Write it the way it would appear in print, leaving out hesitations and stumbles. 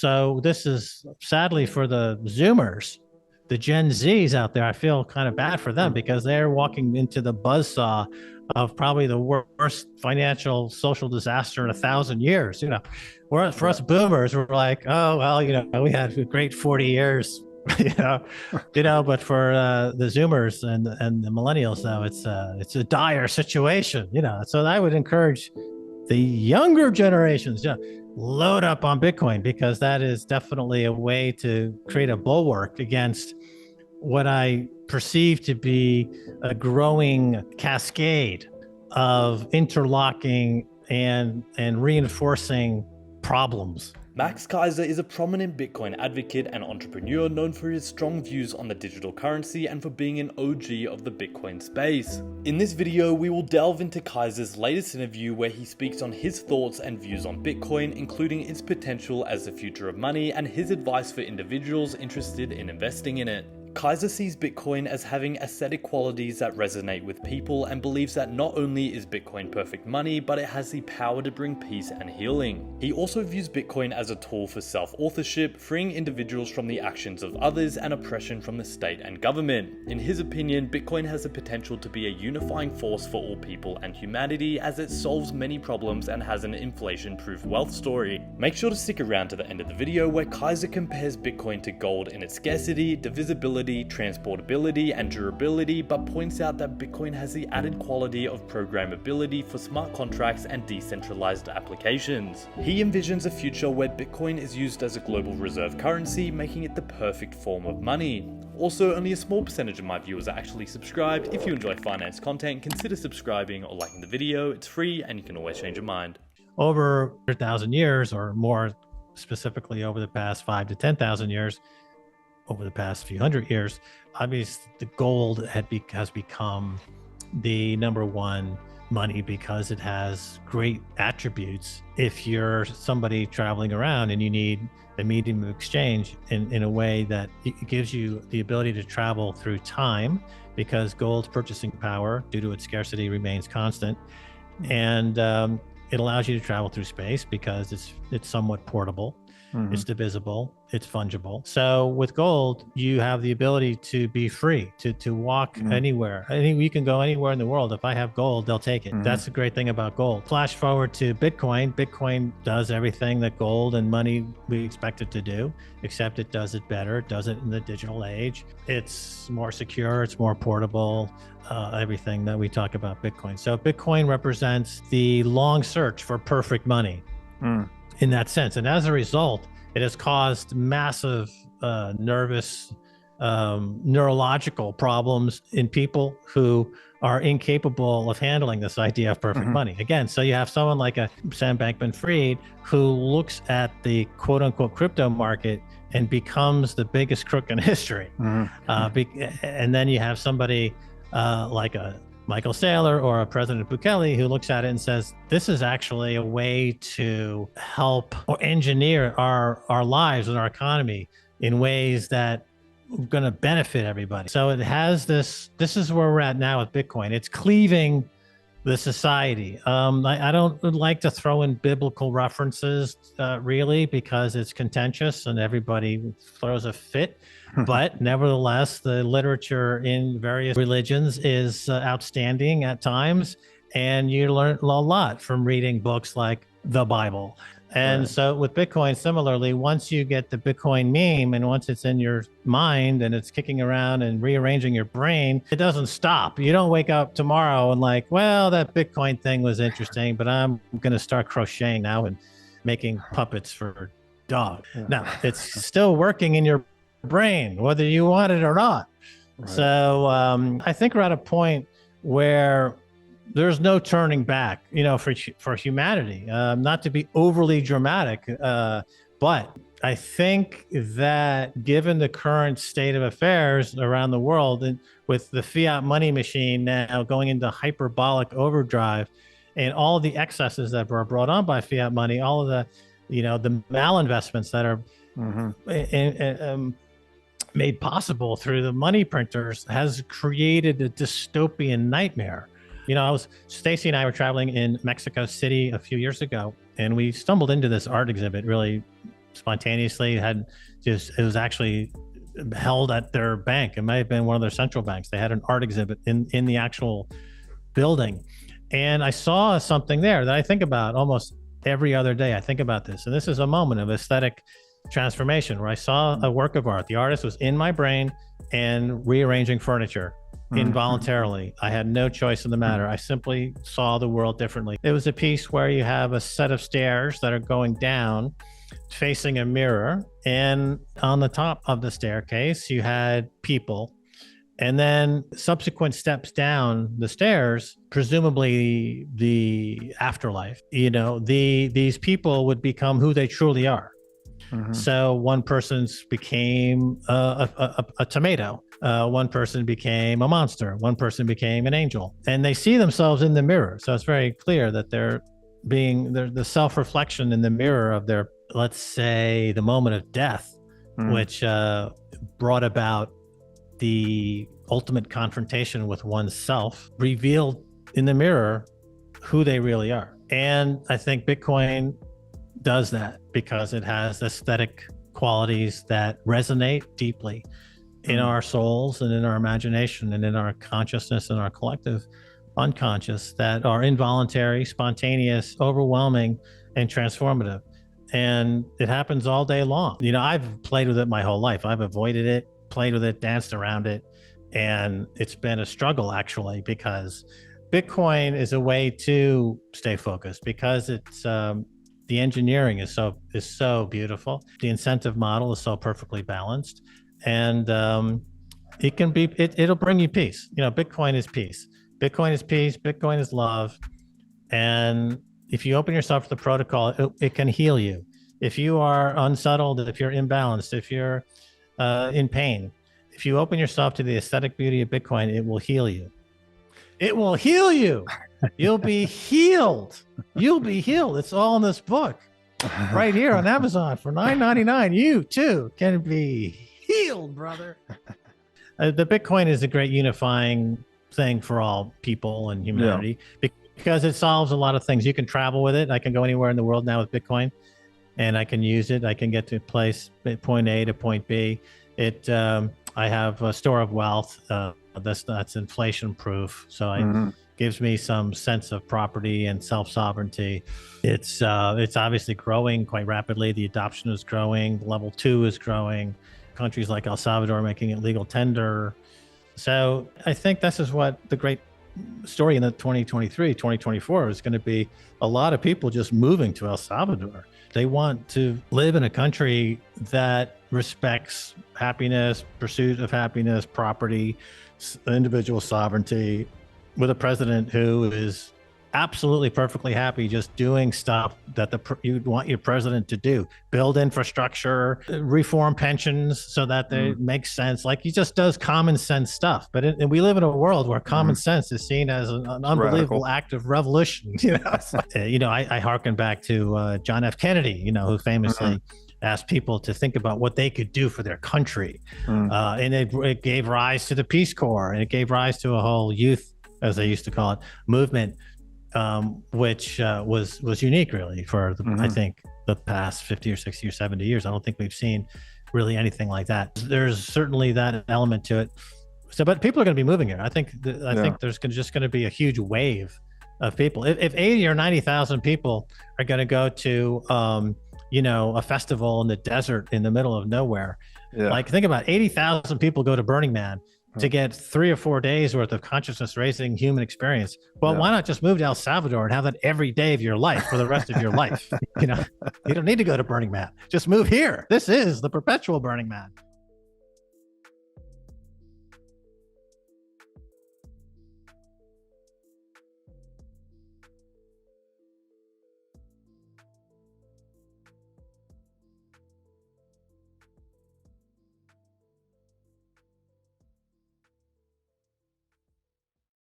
So this is sadly for the Zoomers, the Gen Zs out there. I feel kind of bad for them because they're walking into the buzzsaw of probably the worst financial social disaster in 1,000 years. For us boomers, we're like, oh well, we had a great 40 years. you know, but for the Zoomers and the millennials, though, it's a dire situation. So I would encourage the younger generations, load up on Bitcoin because that is definitely a way to create a bulwark against what I perceive to be a growing cascade of interlocking and reinforcing problems. Max Keiser is a prominent Bitcoin advocate and entrepreneur known for his strong views on the digital currency and for being an OG of the Bitcoin space. In this video, we will delve into Keiser's latest interview where he speaks on his thoughts and views on Bitcoin, including its potential as the future of money and his advice for individuals interested in investing in it. Keiser sees Bitcoin as having aesthetic qualities that resonate with people and believes that not only is Bitcoin perfect money, but it has the power to bring peace and healing. He also views Bitcoin as a tool for self-authorship, freeing individuals from the actions of others and oppression from the state and government. In his opinion, Bitcoin has the potential to be a unifying force for all people and humanity as it solves many problems and has an inflation-proof wealth story. Make sure to stick around to the end of the video where Keiser compares Bitcoin to gold in its scarcity, divisibility, transportability, and durability, but points out that Bitcoin has the added quality of programmability for smart contracts and decentralized applications. He envisions a future where Bitcoin is used as a global reserve currency, making it the perfect form of money. Also, only a small percentage of my viewers are actually subscribed. If you enjoy finance content, consider subscribing or liking the video. It's free and you can always change your mind. Over 100,000 years, or more specifically over the past 5 to 10,000 years, over the past few hundred years, obviously the gold has become the number one money because it has great attributes. If you're somebody traveling around and you need a medium of exchange in a way that it gives you the ability to travel through time, because gold's purchasing power due to its scarcity remains constant, and it allows you to travel through space because it's somewhat portable. It's divisible, it's fungible. So with gold, you have the ability to be free, to walk anywhere. I think you can go anywhere in the world. If I have gold, they'll take it. That's the great thing about gold. Flash forward to Bitcoin. Bitcoin does everything that gold and money we expect it to do, except it does it better. It does it in the digital age. It's more secure, it's more portable, everything that we talk about Bitcoin. So Bitcoin represents the long search for perfect money. In that sense, and as a result, it has caused massive nervous, neurological problems in people who are incapable of handling this idea of perfect money. Again, so you have someone like a Sam Bankman-Fried who looks at the quote-unquote crypto market and becomes the biggest crook in history. And then you have somebody like a Michael Saylor or a President Bukele who looks at it and says, this is actually a way to help or engineer our lives and our economy in ways that are going to benefit everybody. So it has this is where we're at now with Bitcoin. It's cleaving the society. I don't like to throw in biblical references really, because it's contentious and everybody throws a fit. But nevertheless, the literature in various religions is outstanding at times, and you learn a lot from reading books like the Bible. And so with Bitcoin, similarly, once you get the Bitcoin meme and once it's in your mind and it's kicking around and rearranging your brain, it doesn't stop. You don't wake up tomorrow and like, well, that Bitcoin thing was interesting, but I'm going to start crocheting now and making puppets for dog. No, it's still working in your brain, whether you want it or not. So I think we're at a point where there's no turning back, for humanity. Not to be overly dramatic, but I think that given the current state of affairs around the world, and with the fiat money machine now going into hyperbolic overdrive, and all of the excesses that were brought on by fiat money, all of the, the malinvestments that are made possible through the money printers, has created a dystopian nightmare. Stacy and I were traveling in Mexico City a few years ago, and we stumbled into this art exhibit really spontaneously had it was actually held at their bank. It might have been one of their central banks. They had an art exhibit in the actual building. And I saw something there that I think about almost every other day. I think about this. And this is a moment of aesthetic transformation where I saw a work of art. The artist was in my brain and rearranging furniture involuntarily. I had no choice in the matter. I simply saw the world differently. It was a piece where you have a set of stairs that are going down facing a mirror, and on the top of the staircase you had people, and then subsequent steps down the stairs, presumably the afterlife. These people would become who they truly are. So one person's became a tomato, one person became a monster, one person became an angel, and they see themselves in the mirror. So it's very clear that they're the self-reflection in the mirror of their, let's say, the moment of death, which brought about the ultimate confrontation with oneself, revealed in the mirror who they really are. And I think Bitcoin does that because it has aesthetic qualities that resonate deeply in our souls and in our imagination and in our consciousness and our collective unconscious, that are involuntary, spontaneous, overwhelming, and transformative. And it happens all day long. I've played with it my whole life. I've avoided it, played with it, danced around it. And it's been a struggle, actually, because Bitcoin is a way to stay focused, because it's the engineering is so beautiful. The incentive model is so perfectly balanced, and it'll bring you peace. Bitcoin is peace. Bitcoin is peace. Bitcoin is love. And if you open yourself to the protocol, it can heal you. If you are unsettled, if you're imbalanced, if you're in pain, if you open yourself to the aesthetic beauty of Bitcoin, it will heal you. It will heal you. You'll be healed. You'll be healed. It's all in this book right here on Amazon for $9.99. You too can be healed, brother. The Bitcoin is a great unifying thing for all people and humanity, because it solves a lot of things. You can travel with it. I can go anywhere in the world now with Bitcoin, and I can use it. I can get to point A to point B. I have a store of wealth that's inflation proof, so it gives me some sense of property and self-sovereignty. It's obviously growing quite rapidly. The adoption is growing. Level 2 is growing. Countries like El Salvador making it legal tender. So I think this is what the great story in the 2023, 2024 is going to be. A lot of people just moving to El Salvador. They want to live in a country that respects happiness, pursuit of happiness, property, individual sovereignty, with a president who is absolutely perfectly happy just doing stuff that you'd want your president to do. Build infrastructure, reform pensions so that they make sense. Like, he just does common sense stuff. But we live in a world where common sense is seen as an unbelievable act of revolution. I hearken back to John F. Kennedy, who famously asked people to think about what they could do for their country. And it gave rise to the Peace Corps, and it gave rise to a whole youth, as they used to call it, movement, which was unique, really, for I think the past 50 or 60 or 70 years. I don't think we've seen really anything like that. There's certainly that element to it. So, but people are going to be moving here. I think there's just going to be a huge wave of people. If 80 or 90,000 people are going to go to a festival in the desert in the middle of nowhere, like, think about 80,000 people go to Burning Man to get 3 or 4 days worth of consciousness raising human experience. Well, why not just move to El Salvador and have that every day of your life for the rest of your life? You don't need to go to Burning Man. Just move here. This is the perpetual Burning Man.